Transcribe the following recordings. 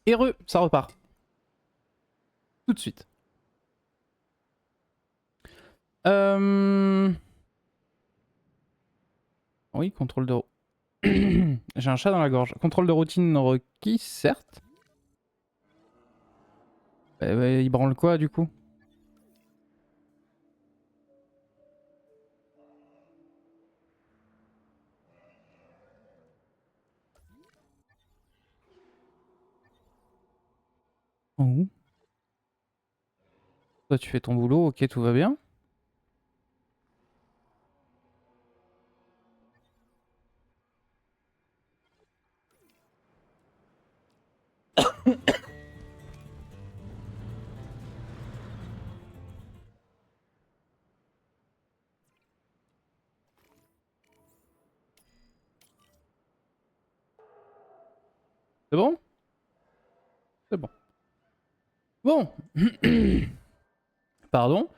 Heureux, ça repart. Tout de suite. Oui, contrôle de... J'ai un chat dans la gorge. Contrôle de routine requis, certes. Il branle quoi, du coup? Oh. Toi, tu fais ton boulot, ok, tout va bien. C'est bon? C'est bon. Bon. Pardon.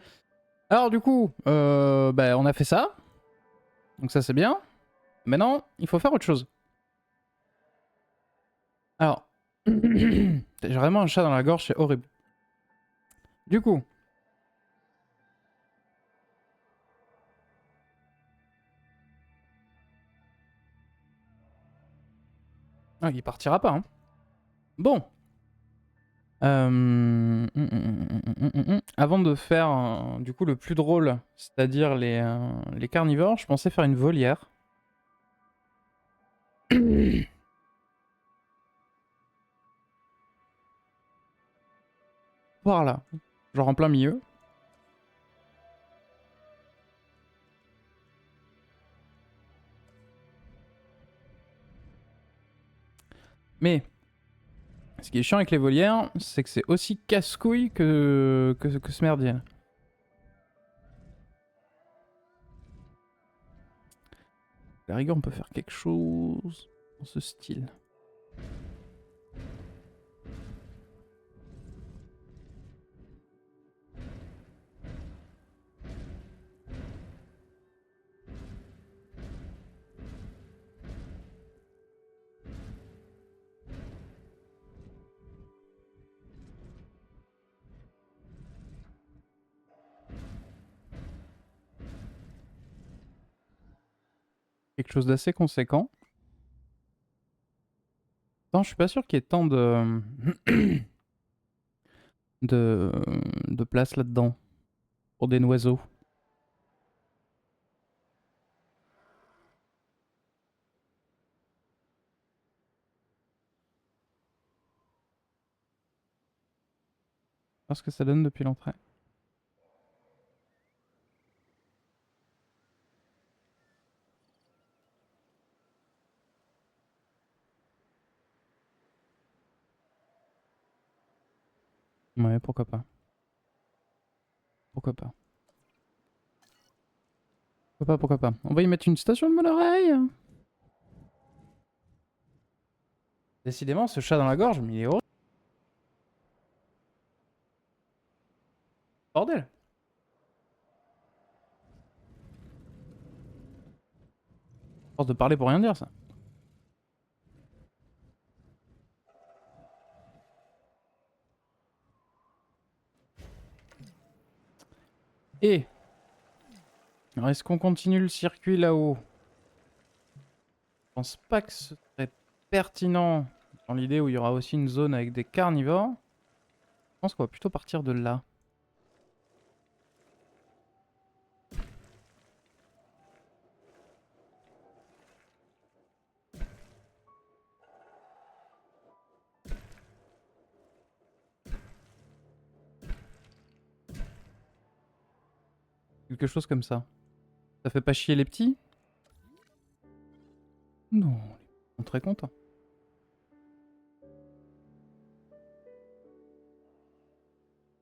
Alors, du coup, on a fait ça. Donc ça, c'est bien. Maintenant, il faut faire autre chose. Alors, j'ai vraiment un chat dans la gorge, c'est horrible. Du coup... Ah, il partira pas, hein. Bon. Avant de faire du coup le plus drôle, c'est-à-dire les carnivores, je pensais faire une volière. Voilà, genre en plein milieu. Mais ce qui est chiant avec les volières, c'est que c'est aussi casse-couille que ce merdier. À la rigueur, on peut faire quelque chose dans ce style. Quelque chose d'assez conséquent. Non, je suis pas sûr qu'il y ait tant de, de place là-dedans pour des noiseaux. Parce que ça donne depuis l'entrée. Ouais, pourquoi pas. Pourquoi pas. Pourquoi pas. On va y mettre une station de monorail. Décidément, ce chat dans la gorge, mais il est horrible. Bordel. Force de parler pour rien dire, ça. Et... alors, est-ce qu'on continue le circuit là-haut? Je pense pas que ce serait pertinent dans l'idée où il y aura aussi une zone avec des carnivores. Je pense qu'on va plutôt partir de là. Quelque chose comme ça. Ça fait pas chier les petits? Non, ils sont très contents.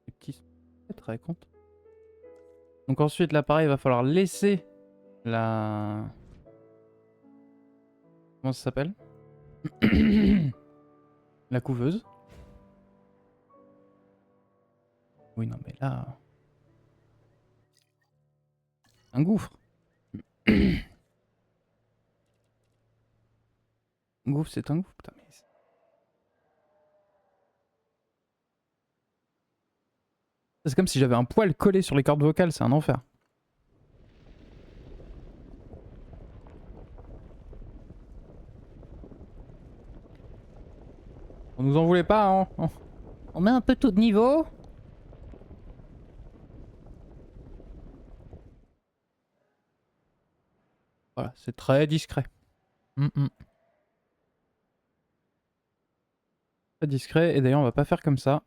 Les petits sont très très contents. Donc ensuite, là pareil, il va falloir laisser la... comment ça s'appelle? La couveuse. Oui, non mais là... un gouffre. Un gouffre, c'est un gouffre. Putain, mais... C'est comme si j'avais un poil collé sur les cordes vocales, c'est un enfer. On nous en voulait pas, hein. On met un peu tout de niveau. Voilà, c'est très discret. Très discret, et d'ailleurs on va pas faire comme ça.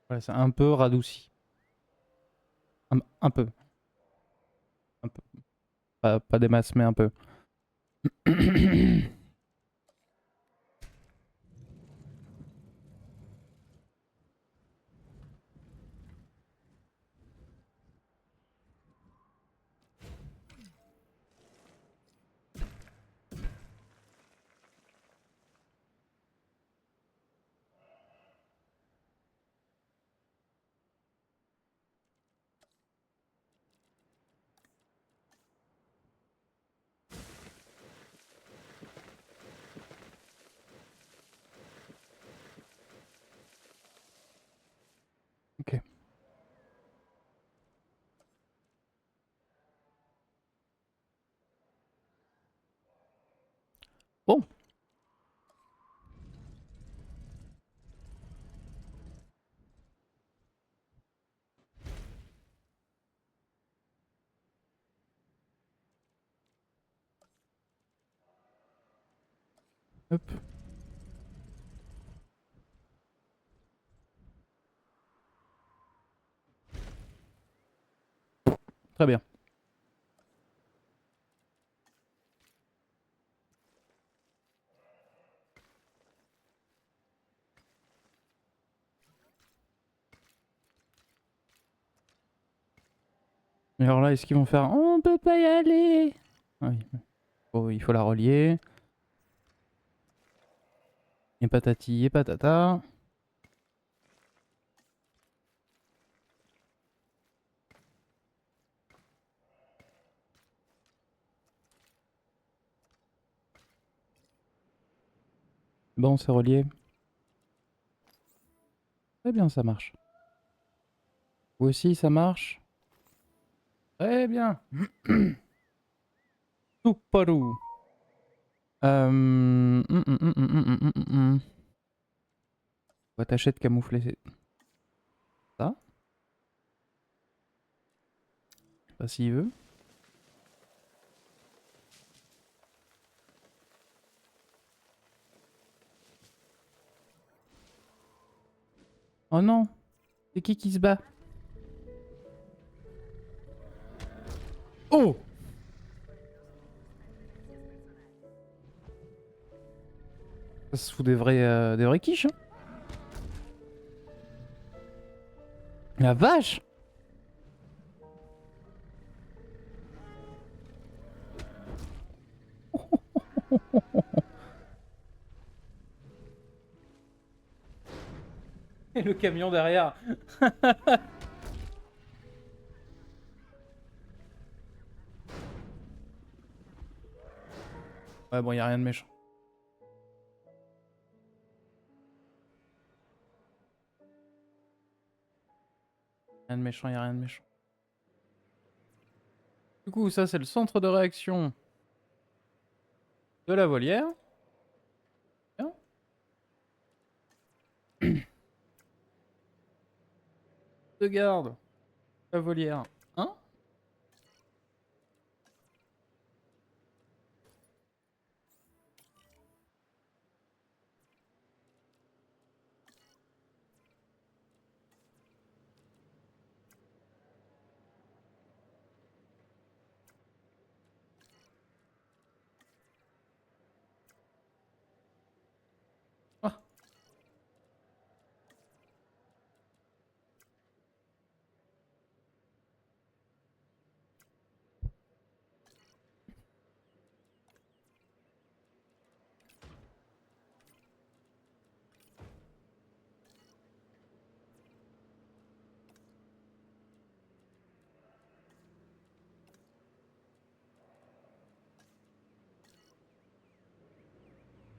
Voilà, c'est un peu radouci. Un peu. Un peu. Pas des masses, mais un peu. Ok. Bon. Hop. Très bien. Et alors là, est-ce qu'ils vont faire on peut pas y aller? Ah oui. Oh, il faut la relier. Et patati et patata. Bon, c'est relié. Très bien, ça marche. Vous aussi, ça marche. Très bien. Tout parou. On va tâcher de camoufler ça. Je sais pas s'il veut. Oh non! C'est qui se bat? Oh! Ça se fout des vrais quiches, hein? La vache! Et le camion derrière. Ouais, bon, y a rien de méchant. Rien de méchant, y a rien de méchant. Du coup, ça, c'est le centre de réaction de la volière. Bien. De garde. La volière 1.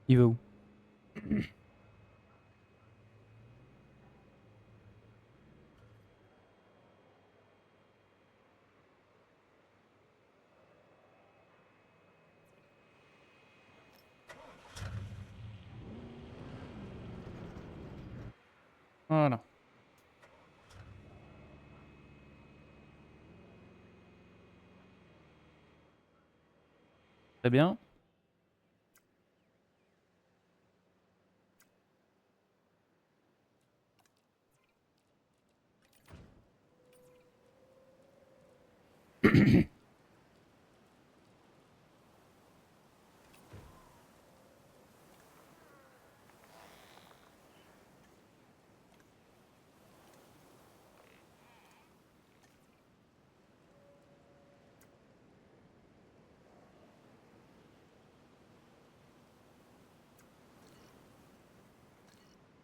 Il va où? Voilà. Très bien.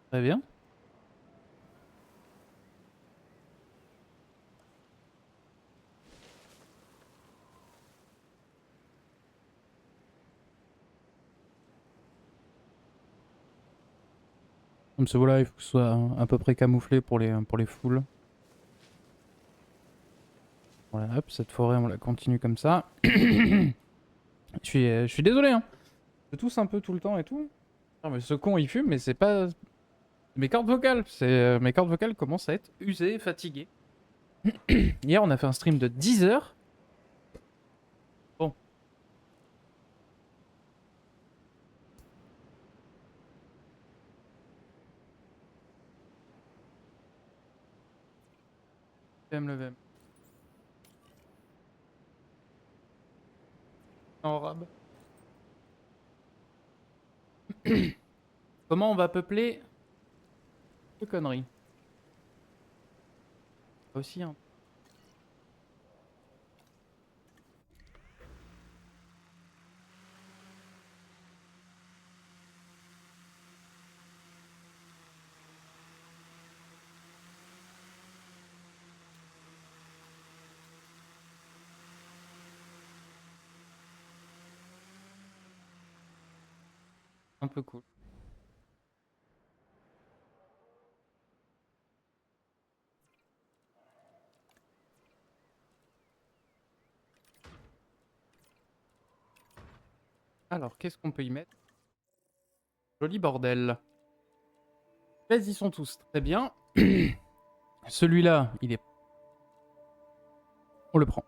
Très bien. Comme ce voilà, il faut que ce soit à peu près camouflé pour les foules. Voilà, hop, cette forêt, on la continue comme ça. Je suis désolé, hein. Je tousse un peu tout le temps et tout. Non, mais ce con, il fume, mais c'est pas mes cordes vocales. Mes cordes vocales commencent à être usées, fatiguées. Hier, on a fait un stream de 10 heures. Bon, VM le VM. En rab. Comment on va peupler de conneries? Aussi, hein. Un peu cool. Alors, qu'est-ce qu'on peut y mettre? Joli bordel. Là, ils y sont tous. Très bien. Celui-là, il est... On le prend.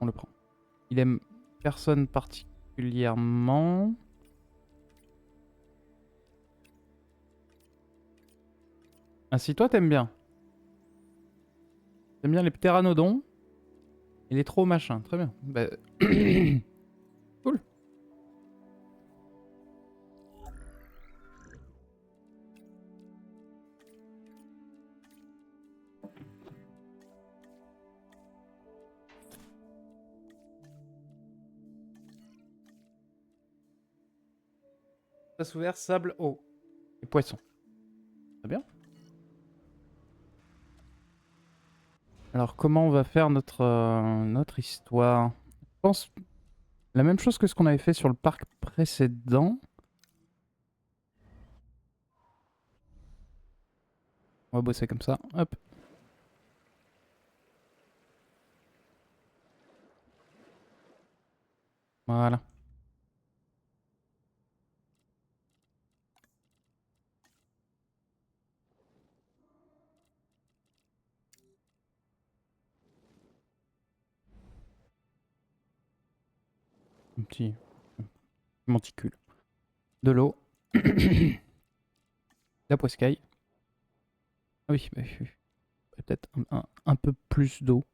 On le prend. Il aime personne particulièrement. Ah si, toi, t'aimes bien. T'aimes bien les ptéranodons et les trop machins. Très bien. Bah... cool. Espace ouvert, sable, eau. Et poissons. Très bien. Alors, comment on va faire notre histoire? Je pense la même chose que ce qu'on avait fait sur le parc précédent. On va bosser comme ça. Hop. Voilà. Un petit monticule. De l'eau. La poiscaille. Ah oui, bah, peut-être un peu plus d'eau.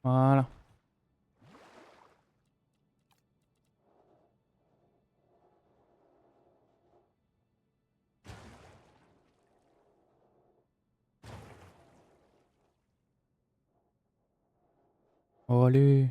Voilà. Oh, allez.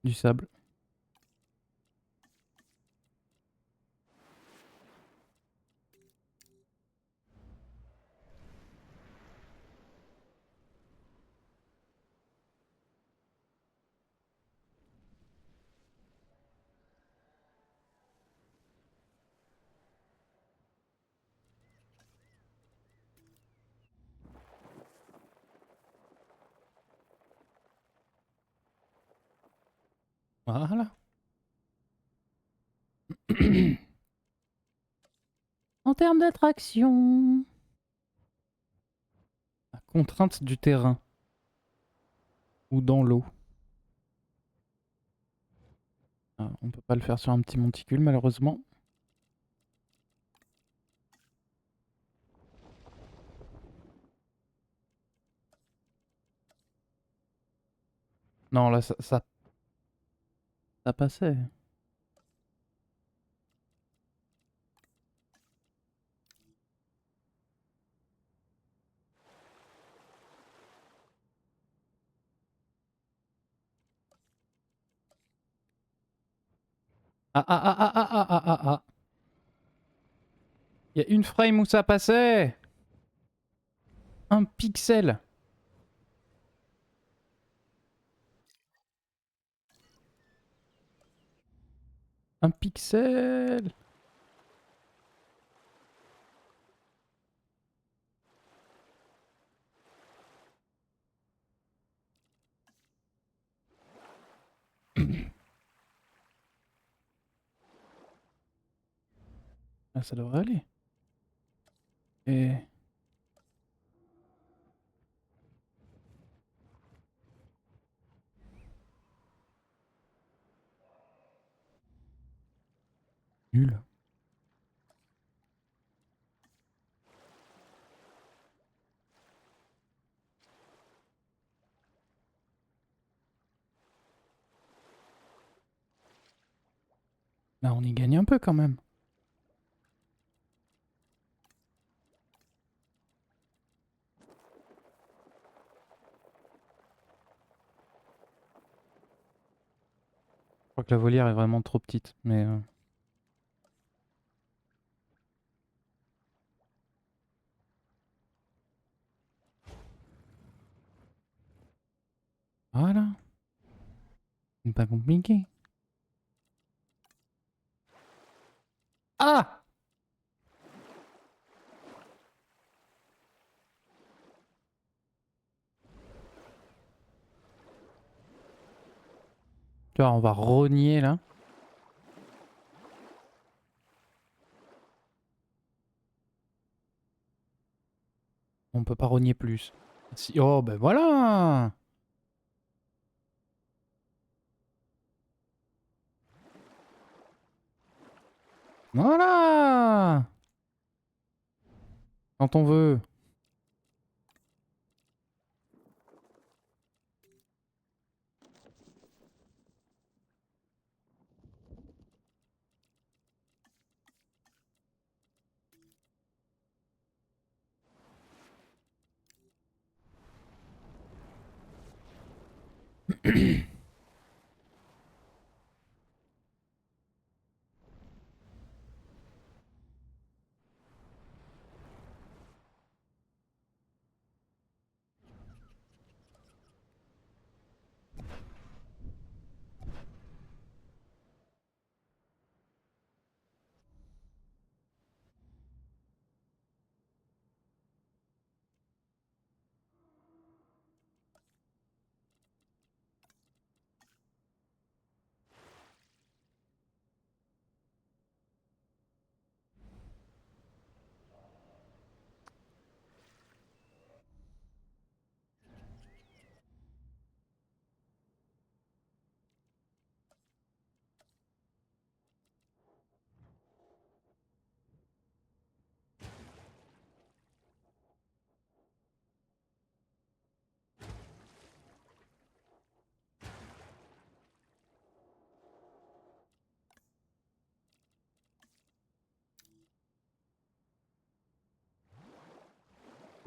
Du sable. Voilà. En termes d'attraction. La contrainte du terrain. Ou dans l'eau. Ah, on peut pas le faire sur un petit monticule malheureusement. Non, là ça passait. Ah ah ah ah ah ah ah ah ah. Il y a une frame où ça passait. Un pixel. Un pixel. Ah, ça devrait aller. Et... Nul. Là, on y gagne un peu quand même. Je crois que la volière est vraiment trop petite, mais... Voilà. C'est pas compliqué. Ah! Tu vois, on va rogner là. On peut pas rogner plus. Si... Oh, ben voilà! Voilà! Quand on veut.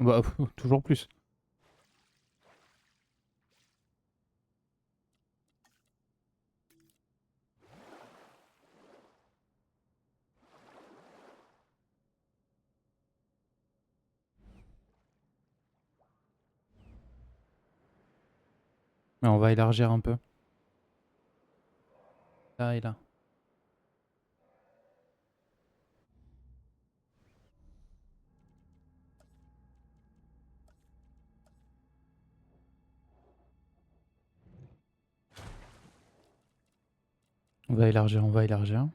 Bah, toujours plus. Mais on va élargir un peu. Là et là. On va élargir, on va élargir.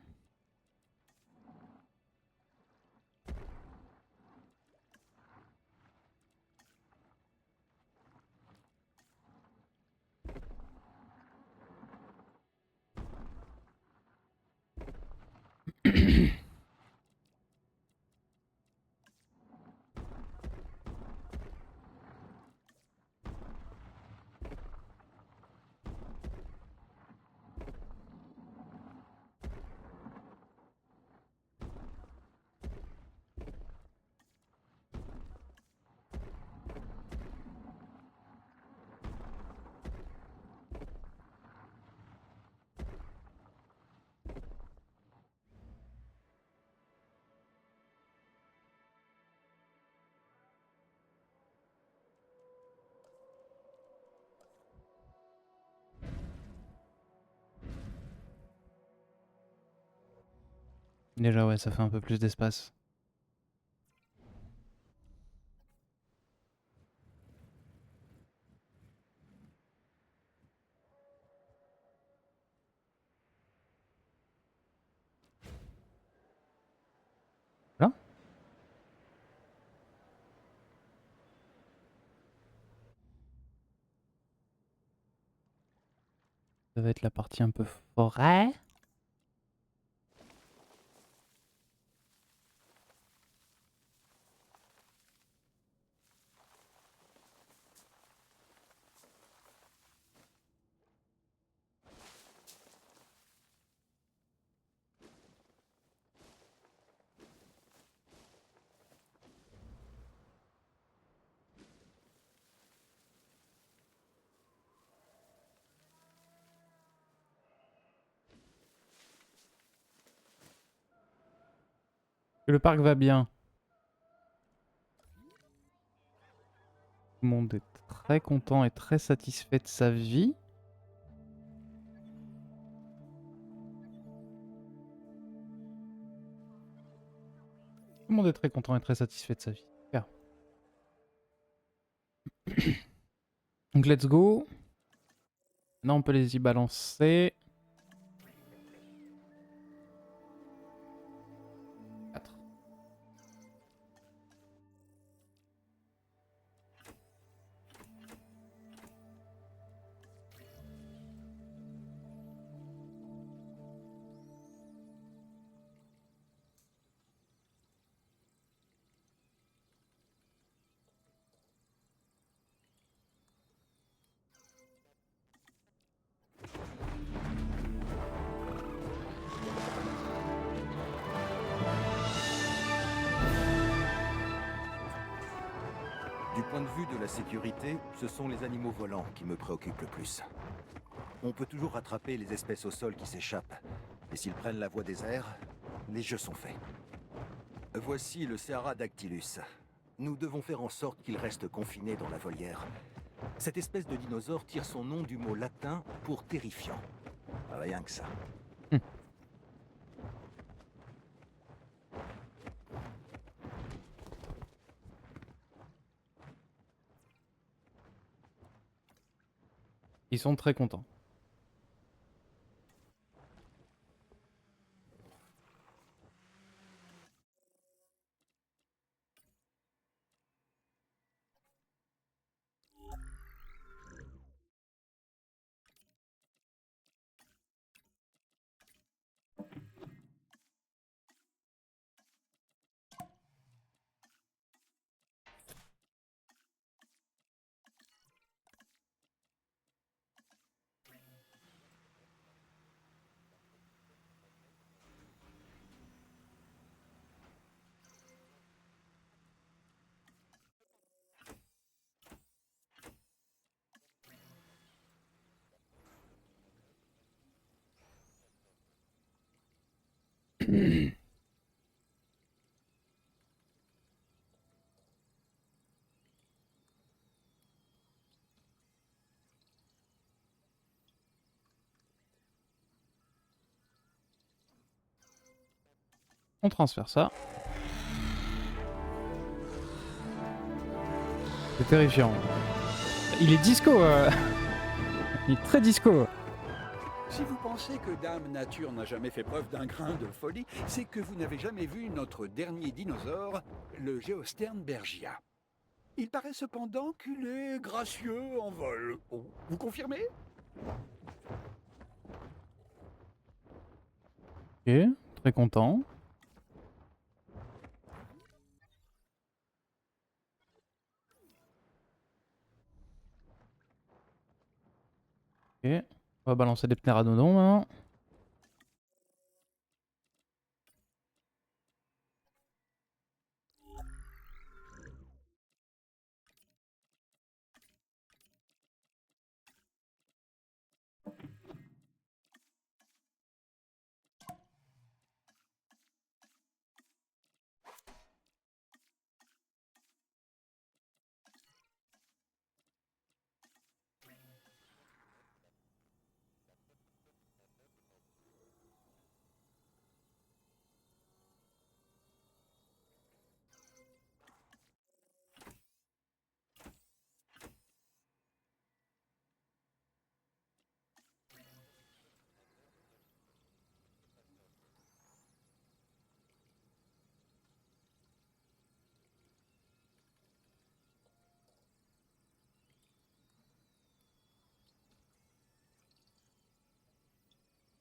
Déjà ouais, ça fait un peu plus d'espace. Là? Ça va être la partie un peu forêt. Le parc va bien. Tout le monde est très content et très satisfait de sa vie. Tout le monde est très content et très satisfait de sa vie. Super. Donc let's go. Là on peut les y balancer. 4. Du point de vue de la sécurité, ce sont les animaux volants qui me préoccupent le plus. On peut toujours rattraper les espèces au sol qui s'échappent. Et s'ils prennent la voie des airs, les jeux sont faits. Voici le Sahara Dactylus. Nous devons faire en sorte qu'il reste confiné dans la volière. Cette espèce de dinosaure tire son nom du mot latin pour terrifiant. Rien que ça. Ils sont très contents. On transfère ça. C'est terrifiant. Il est disco. Il est très disco. Si vous pensez que Dame Nature n'a jamais fait preuve d'un grain de folie, c'est que vous n'avez jamais vu notre dernier dinosaure, le Géosterne bergia. Il paraît cependant qu'il est gracieux en vol. Oh, vous confirmez? Ok, très content. Ok, on va balancer des pteranodons maintenant.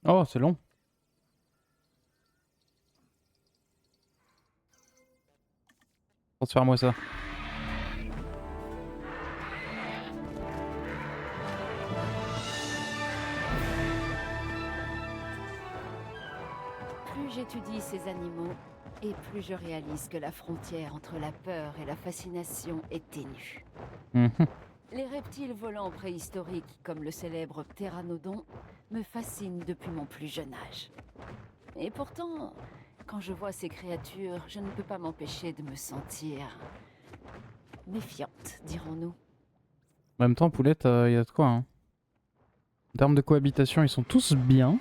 Oh, c'est long. Transfère-moi ça. Plus j'étudie ces animaux, et plus je réalise que la frontière entre la peur et la fascination est ténue. Mhm. Les reptiles volants préhistoriques, comme le célèbre ptéranodon, me fascinent depuis mon plus jeune âge. Et pourtant, quand je vois ces créatures, je ne peux pas m'empêcher de me sentir méfiante, dirons-nous. En même temps, Poulette, il y a de quoi. Hein. En termes de cohabitation, ils sont tous bien.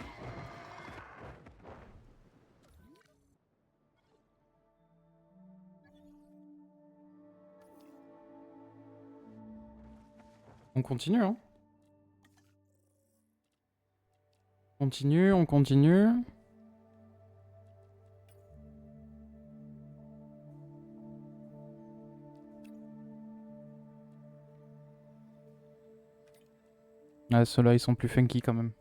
On continue, hein. On continue, on continue. Ah, ceux-là, ils sont plus funky quand même.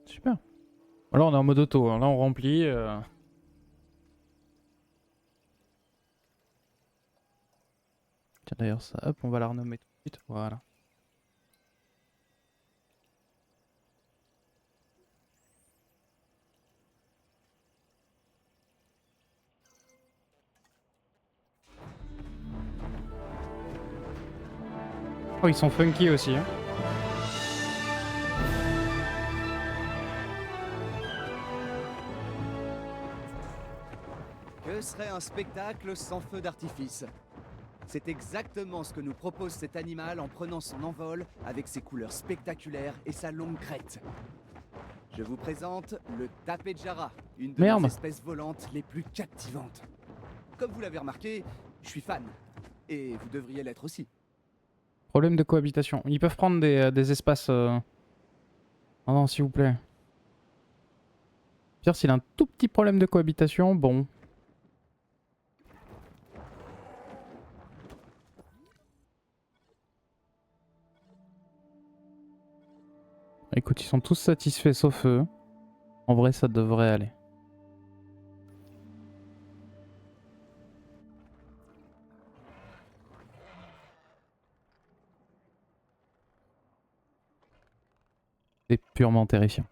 Super. Alors, on est en mode auto. Hein. Là, on remplit. Tiens, d'ailleurs, ça, hop, on va la renommer tout de suite. Voilà. Oh, ils sont funky aussi. Hein. Que serait un spectacle sans feu d'artifice? C'est exactement ce que nous propose cet animal en prenant son envol avec ses couleurs spectaculaires et sa longue crête. Je vous présente le Tapejara, une de Merde. nos espèces volantes les plus captivantes. Comme vous l'avez remarqué, je suis fan. Et vous devriez l'être aussi. Problème de cohabitation. Ils peuvent prendre des espaces. Oh non, s'il vous plaît. Pire, s'il a un tout petit problème de cohabitation, bon. Écoute, ils sont tous satisfaits sauf eux. En vrai, ça devrait aller. C'est purement terrifiant.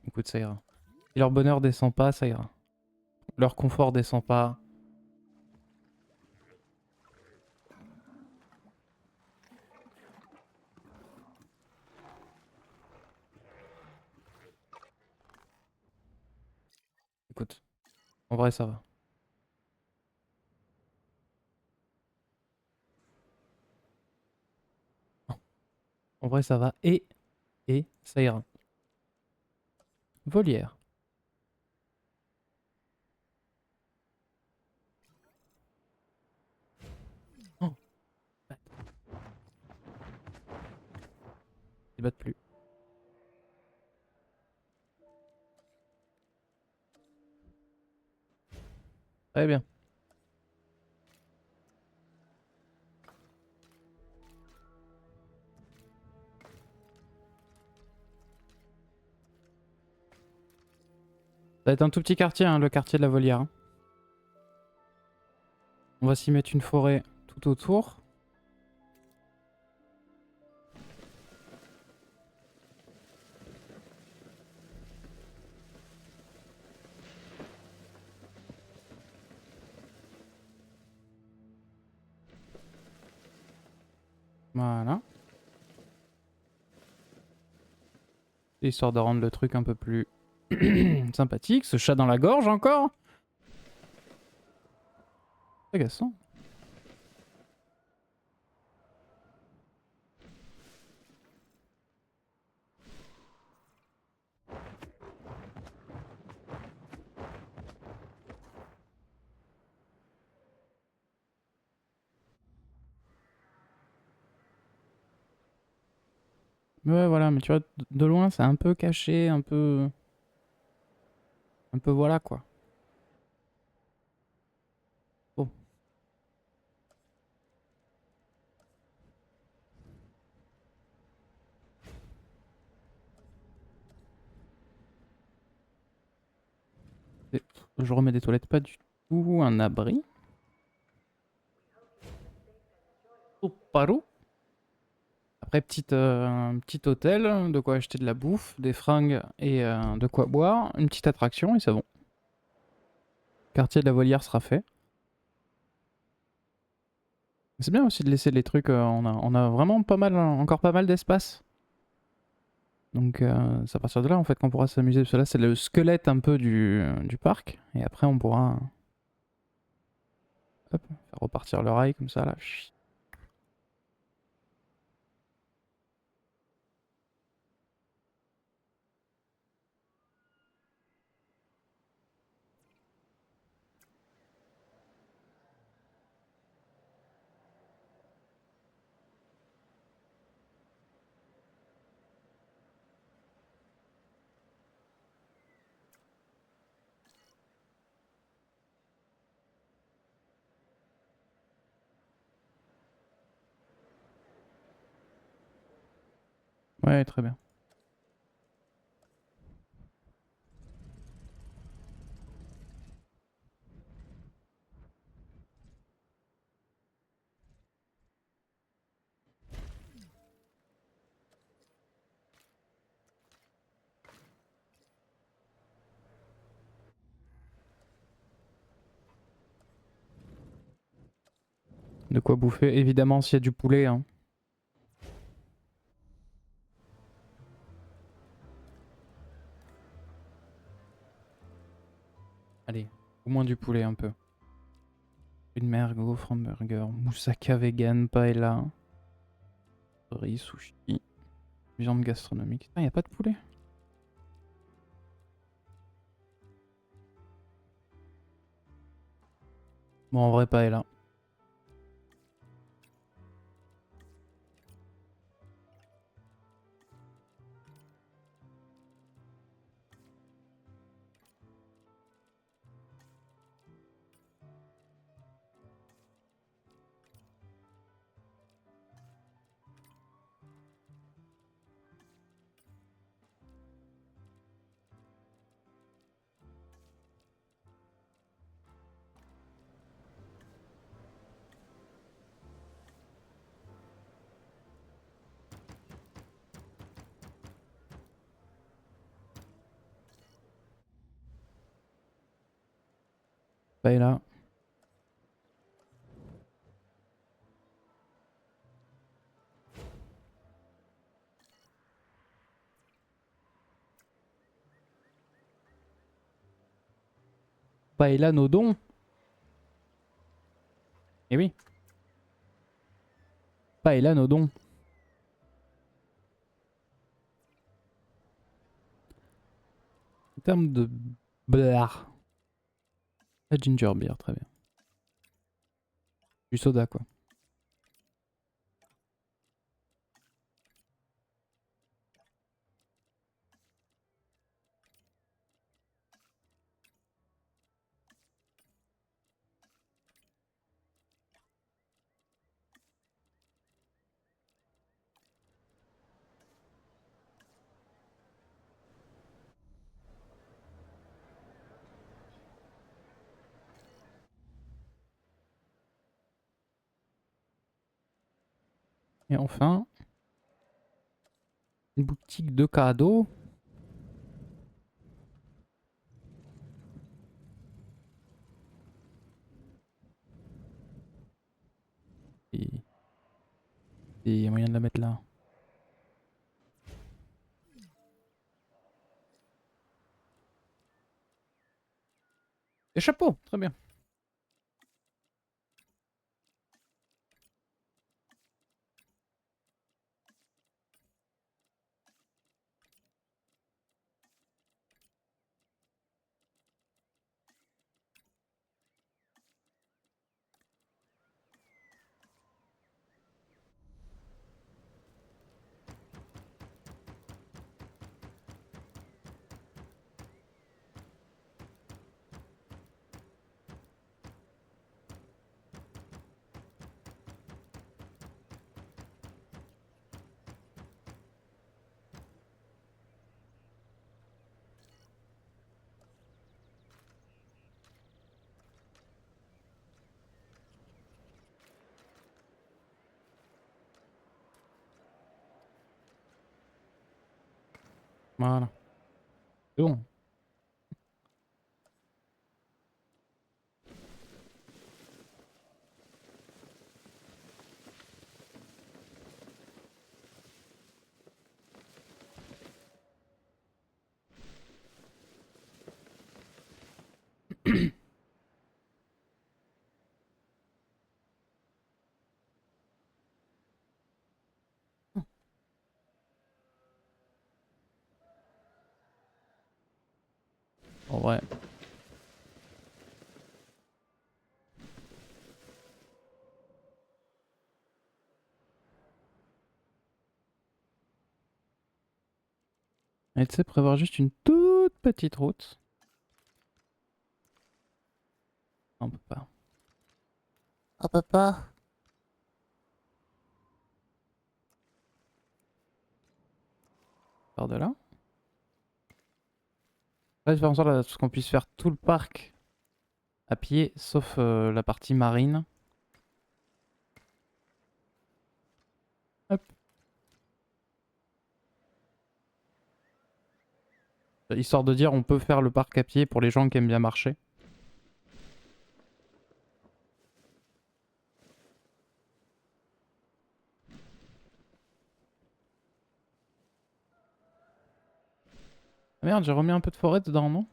Écoute, ça ira. Si leur bonheur descend pas, ça ira. Leur confort descend pas. Écoute, en vrai, ça va. En vrai, ça va. Et ça ira. Volière. Oh, ils battent plus. Très bien. Ça va être un tout petit quartier, hein, le quartier de la Volière. Hein. On va s'y mettre une forêt tout autour. Voilà. Histoire de rendre le truc un peu plus sympathique. Ce chat dans la gorge encore. C'est agaçant. Ouais, voilà, mais tu vois, de loin, c'est un peu caché, un peu... Un peu voilà, quoi. Bon. Je remets des toilettes, pas du tout. Un abri. Au paro. Après, un petit hôtel, de quoi acheter de la bouffe, des fringues et de quoi boire. Une petite attraction et c'est bon. Quartier de la Volière sera fait. C'est bien aussi de laisser les trucs, on a vraiment pas mal, encore pas mal d'espace. Donc c'est à partir de là en fait qu'on pourra s'amuser. Parce que là c'est le squelette un peu du parc. Et après on pourra hop, faire repartir le rail comme ça là. Ouais, très bien. De quoi bouffer, évidemment s'il y a du poulet. Hein. Allez, au moins du poulet un peu. Une mer, gaufre, hamburger, moussaka vegan, paella, riz, sushi, viande gastronomique. Ah, y a pas de poulet? Bon, en vrai, paella. Paella. Paella Nodon. Eh oui. Paella Nodon. En termes de blar. La ginger beer, très bien. Du soda, quoi. Et enfin, une boutique de cadeaux. Et il y a moyen de la mettre là. Des chapeaux, très bien. Voilà. C'est bon. En vrai. Et tu sais, prévoir juste une toute petite route. On peut pas. On peut pas. Par de là. Là, je vais faire en sorte à ce qu'on puisse faire tout le parc à pied, sauf la partie marine. Hop. Histoire de dire, on peut faire le parc à pied pour les gens qui aiment bien marcher. Ah merde, j'ai remis un peu de forêt dedans, non?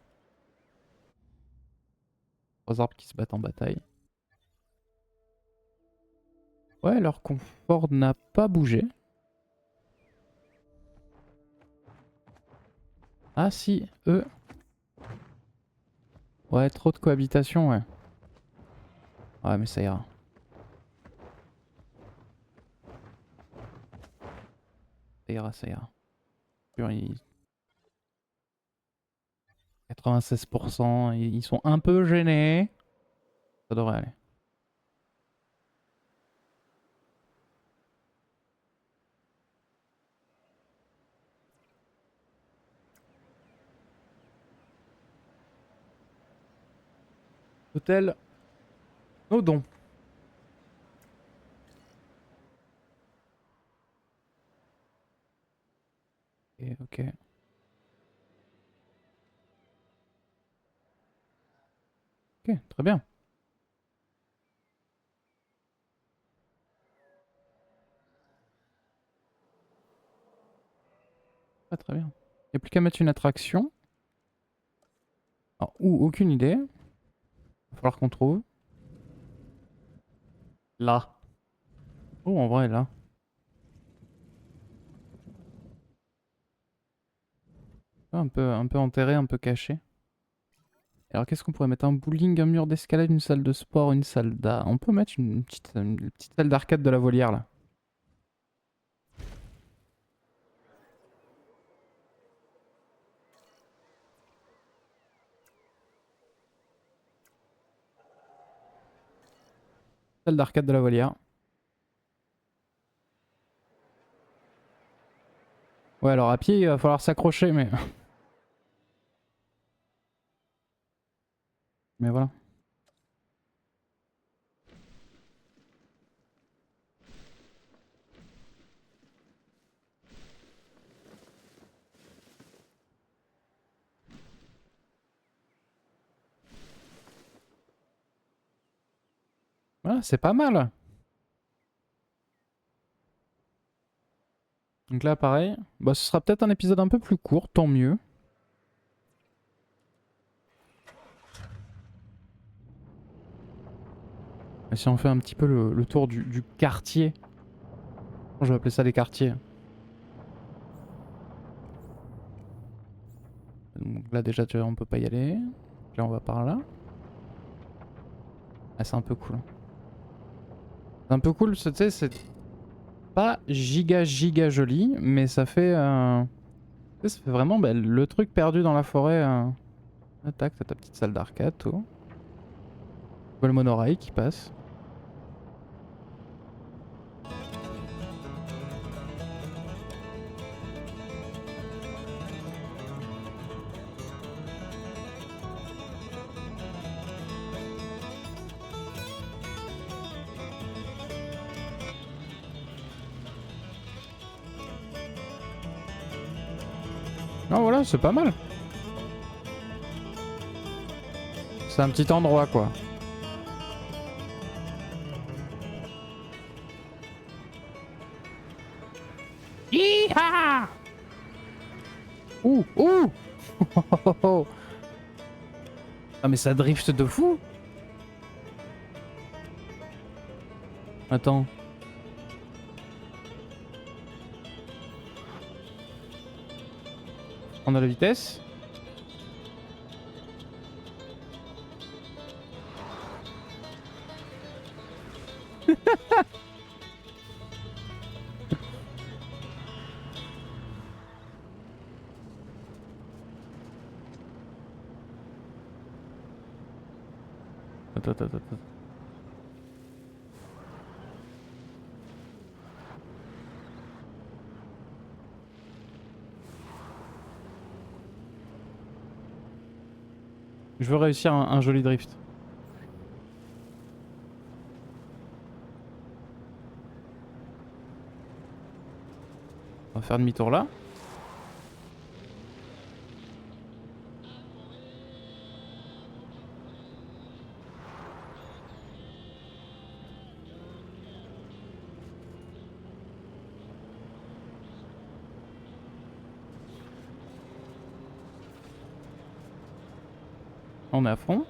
3 arbres qui se battent en bataille. Ouais, leur confort n'a pas bougé. Ah si, eux. Ouais, trop de cohabitation, ouais. Ouais, mais ça ira. Ça ira, ça ira. Pur, 96%, ils sont un peu gênés. Ça devrait aller. Hôtel Nodon. Ok, ok. Ok, très bien. Très très bien. Il n'y a plus qu'à mettre une attraction. Alors, ou aucune idée. Va falloir qu'on trouve. Là. Oh, en vrai, là. Un peu enterré, un peu caché. Alors, qu'est-ce qu'on pourrait mettre? Un bowling, un mur d'escalade, une salle de sport, une salle d'art. On peut mettre une petite salle d'arcade de la volière, là. Salle d'arcade de la volière. Ouais, alors à pied, il va falloir s'accrocher, mais... mais voilà. Voilà, c'est pas mal. Donc là, pareil. Bah, ce sera peut-être un épisode un peu plus court, tant mieux. Et si on fait un petit peu le tour du quartier. Je vais appeler ça les quartiers. Donc là, déjà, tu vois, on peut pas y aller. Là, on va par là. Ah, c'est un peu cool. C'est un peu cool, tu sais, c'est pas giga joli, mais ça fait... tu sais, ça fait vraiment bah, le truc perdu dans la forêt. Ah, tac, t'as ta petite salle d'arcade, tout. Tu vois le monorail qui passe. Ah voilà, c'est pas mal. C'est un petit endroit, quoi. Hi-ha! Ouh, ouh! Ah mais ça drift de fou! Attends. On a la vitesse. Attends. Je veux réussir un joli drift. On va faire demi-tour là. On est à fond.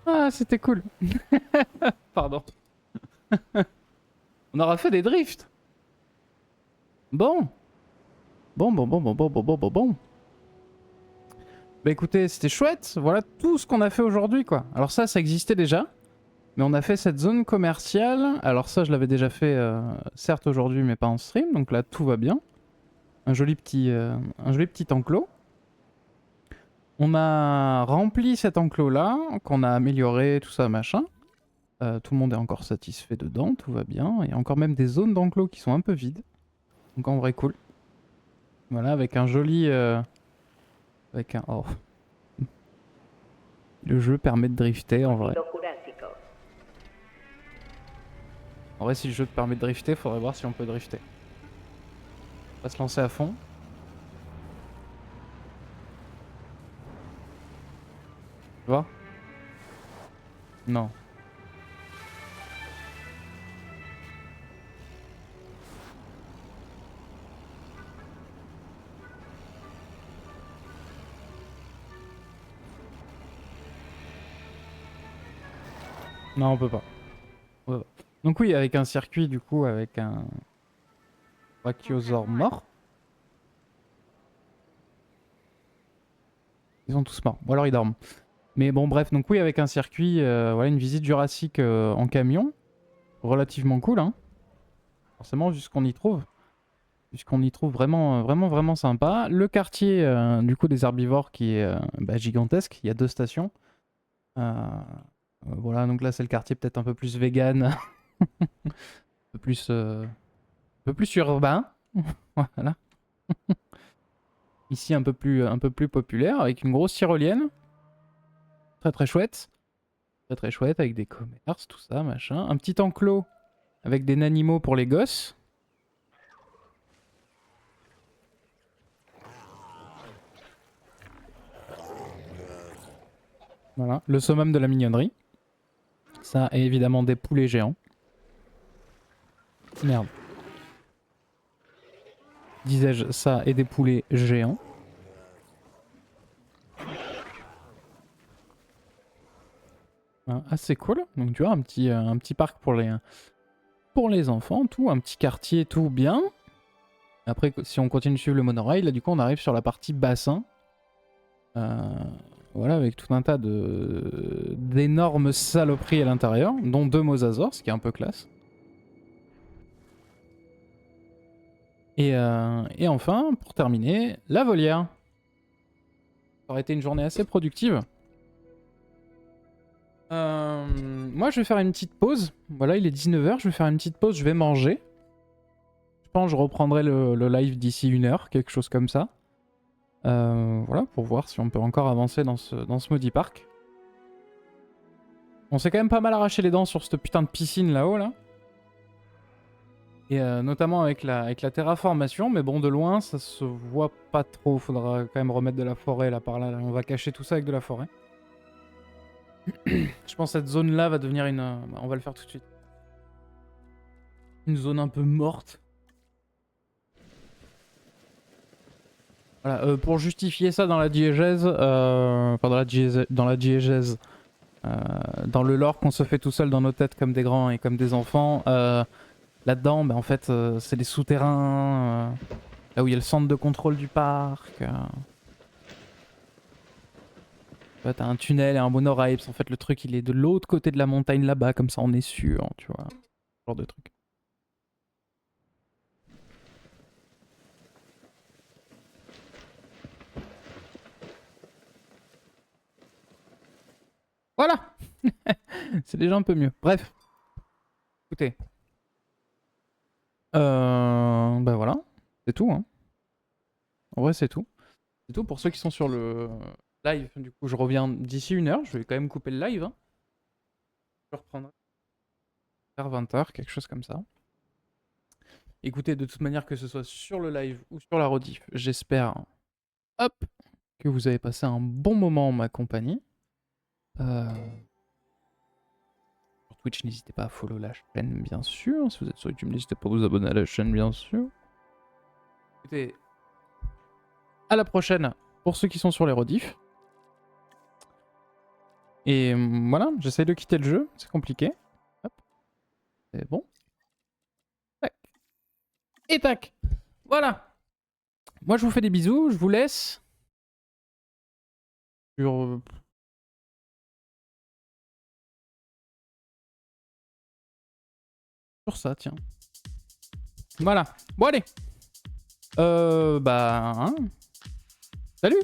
Ah, c'était cool. Pardon. On aura fait des drifts. Bon. Bon. Bah écoutez, c'était chouette. Voilà tout ce qu'on a fait aujourd'hui, quoi. Alors ça existait déjà. Mais on a fait cette zone commerciale. Alors ça, je l'avais déjà fait, certes aujourd'hui, mais pas en stream. Donc là, tout va bien. Un joli petit enclos. On a rempli cet enclos-là, qu'on a amélioré, tout ça, machin. Tout le monde est encore satisfait dedans, tout va bien. Il y a encore même des zones d'enclos qui sont un peu vides. Donc en vrai, cool. Voilà, avec un joli... avec un... Oh. Le jeu permet de drifter, en vrai. En vrai, si le jeu te permet de drifter, faudrait voir si on peut drifter. On va se lancer à fond. Tu vois? Non. Non, on peut pas. On peut pas. Donc oui, avec un circuit, du coup, avec un Brachiosaure mort. Ils sont tous morts. Ou alors ils dorment. Mais bon, bref, donc oui, avec un circuit, voilà, une visite jurassique en camion. Relativement cool, hein. Forcément, vu ce qu'on y trouve. Puisqu'on y trouve vraiment, vraiment sympa. Le quartier, du coup, des herbivores qui est gigantesque. Il y a 2 stations. Voilà, donc là, c'est le quartier peut-être un peu plus vegan. un peu plus urbain. Voilà. Ici, un peu plus populaire, avec une grosse tyrolienne. Très chouette. Très chouette, avec des commerces, tout ça, machin. Un petit enclos avec des animaux pour les gosses. Voilà, le summum de la mignonnerie. Ça, et évidemment des poulets géants. Merde. Disais-je, ça et des poulets géants. Assez cool. Donc tu vois, un petit parc pour les enfants, tout. Un petit quartier, tout bien. Après, si on continue de suivre le monorail, là du coup on arrive sur la partie bassin. Voilà, avec tout un tas d'énormes saloperies à l'intérieur, dont 2 mosasaures, ce qui est un peu classe. Et enfin, pour terminer, la volière. Ça aurait été une journée assez productive. Moi, je vais faire une petite pause. Voilà, il est 19h, je vais faire une petite pause, je vais manger. Je pense que je reprendrai le live d'ici 1 heure, quelque chose comme ça. Voilà, pour voir si on peut encore avancer dans ce maudit parc. On s'est quand même pas mal arraché les dents sur cette putain de piscine là-haut, là. Et notamment avec la terraformation, mais bon, de loin, ça se voit pas trop. Faudra quand même remettre de la forêt là par là. On va cacher tout ça avec de la forêt. Je pense que cette zone-là va devenir une... on va le faire tout de suite. Une zone un peu morte. Voilà, pour justifier ça dans la diégèse, enfin dans la diégèse, dans le lore qu'on se fait tout seul dans nos têtes comme des grands et comme des enfants, là-dedans, en fait, c'est les souterrains, là où il y a le centre de contrôle du parc. T'as un tunnel et un monorail, en fait le truc il est de l'autre côté de la montagne là-bas, comme ça on est sûr, tu vois. Ce genre de truc. Voilà. C'est déjà un peu mieux. Bref. Écoutez. Voilà. C'est tout, hein. En vrai, c'est tout. C'est tout pour ceux qui sont sur le live. Du coup, je reviens d'ici 1 heure. Je vais quand même couper le live, hein. Je reprendrai vers 20h, quelque chose comme ça. Écoutez, de toute manière, que ce soit sur le live ou sur la rediff, j'espère, hop, que vous avez passé un bon moment en ma compagnie. Sur Twitch, n'hésitez pas à follow la chaîne, bien sûr. Si vous êtes sur YouTube, n'hésitez pas à vous abonner à la chaîne, bien sûr. Écoutez, à la prochaine pour ceux qui sont sur les rediffs. Et voilà, j'essaie de quitter le jeu, c'est compliqué. Hop. C'est bon. Tac. Et tac. Voilà. Moi, je vous fais des bisous, je vous laisse. Sur... sur ça, tiens. Voilà. Bon, allez. Hein. Salut.